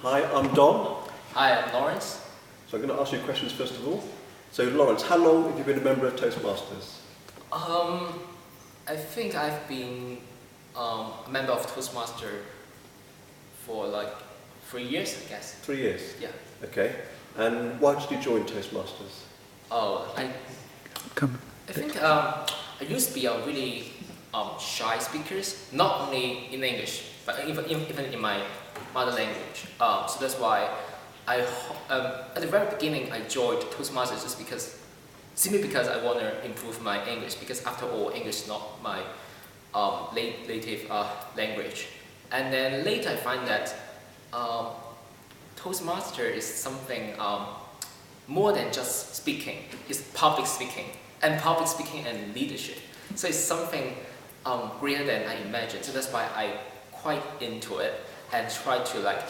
Hi, I'm Don. Hi, I'm Lawrence. So I'm going to ask you questions first of all. So Lawrence, how long have you been a member of Toastmasters? I think I've been a member of Toastmaster for like 3 years, I guess. 3 years? Yeah. Okay. And why did you join Toastmasters? I think I used to be a really shy speaker, not only in English, but even in my mother language. So that's why at the very beginning I joined Toastmasters simply because I want to improve my English, because after all, English is not my native language. And then later I find that Toastmaster is something more than just speaking. It's public speaking and leadership. So it's something greater than I imagined. So that's why I quite into it and try to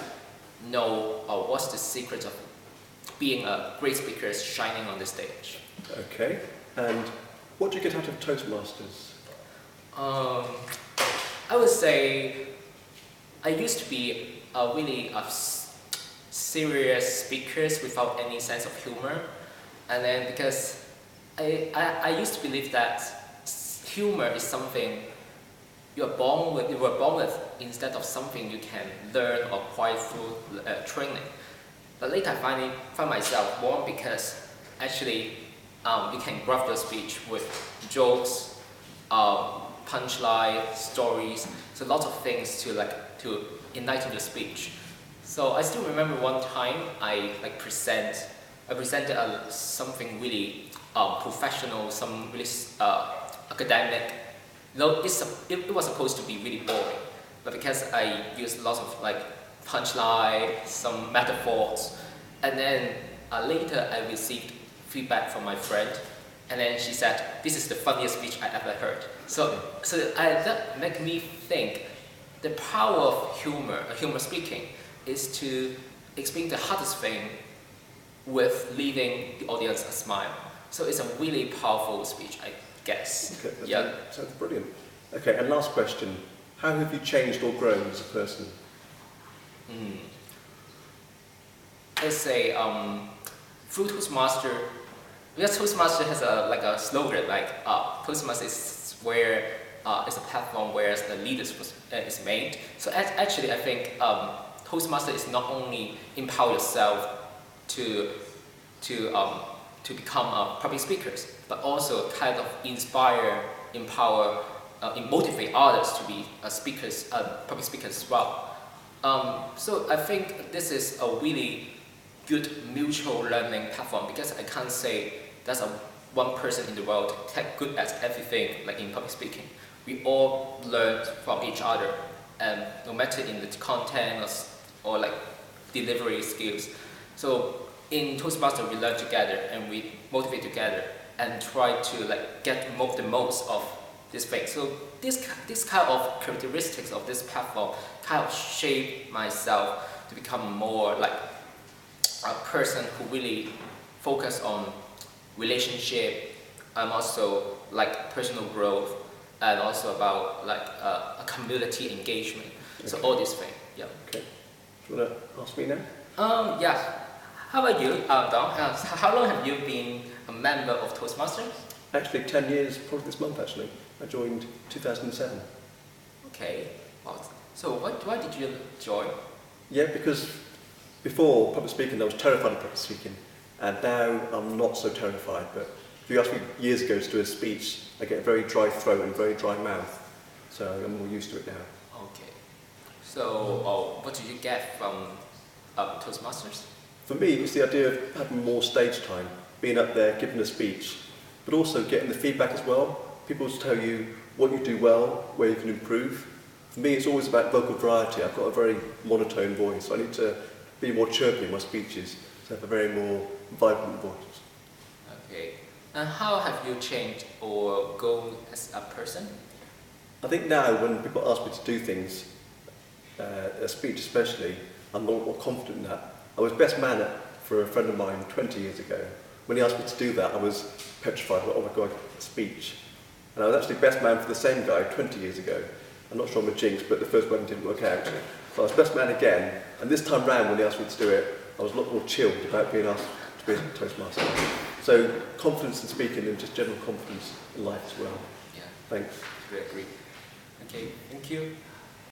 know what's the secret of being a great speaker shining on the stage. Okay. And what do you get out of Toastmasters? I would say I used to be a really serious speaker without any sense of humor, and then because I used to believe that humor is something you were born with instead of something you can learn or acquire through training. But later I find myself born because actually you can grab your speech with jokes, punchline, stories, so lots of things to enlighten your speech. So I still remember one time I presented something really professional, some really academic. It was supposed to be really boring, but because I used lots of punchline, some metaphors, and then later I received feedback from my friend, and then she said, "This is the funniest speech I ever heard." So that made me think the power of humor speaking, is to explain the hardest thing with leaving the audience a smile. So it's a really powerful speech, I guess. Okay, yeah. Sounds brilliant. Okay, and last question. How have you changed or grown as a person? Let's say through Toastmaster, because Toastmaster has a slogan Toastmaster is where it's a platform where the leaders is made. So actually I think Toastmaster is not only empower yourself to become public speakers, but also kind of inspire, empower, motivate others to be public speakers as well. So I think this is a really good mutual learning platform, because I can't say there's one person in the world good at everything in public speaking. We all learn from each other, and no matter in the content or delivery skills. So in Toastmasters we learn together and we motivate together and try to get the most of this thing. So this kind of characteristics of this platform kind of shape myself to become more a person who really focus on relationship, and also personal growth, and also about a community engagement. Okay. So all these things, yeah. Okay. Do you want to ask me now? Yeah. How about you, Don? How long have you been a member of Toastmasters? Actually, 10 years, probably this month actually. I joined 2007. Okay. So why did you join? Yeah, because before public speaking I was terrified of public speaking, and now I'm not so terrified, but if you asked me years ago to do a speech, I get a very dry throat and very dry mouth, so I'm more used to it now. Okay. So what did you get from Toastmasters? For me, it's the idea of having more stage time, being up there, giving a speech, but also getting the feedback as well. People tell you what you do well, where you can improve. For me, it's always about vocal variety. I've got a very monotone voice, so I need to be more chirpy in my speeches, to have a very more vibrant voice. Okay. And how have you changed or grown as a person? I think now when people ask me to do things, a speech especially, I'm more confident in that. I was best man for a friend of mine 20 years ago. When he asked me to do that, I was petrified. Oh my God, a speech. And I was actually best man for the same guy 20 years ago. I'm not sure I'm a jinx, but the first wedding didn't work out. So I was best man again, and this time round when they asked me to do it, I was a lot more chilled about being asked to be a Toastmaster. So confidence in speaking and just general confidence in life as well. Yeah. Thanks. We agree. Okay, thank you.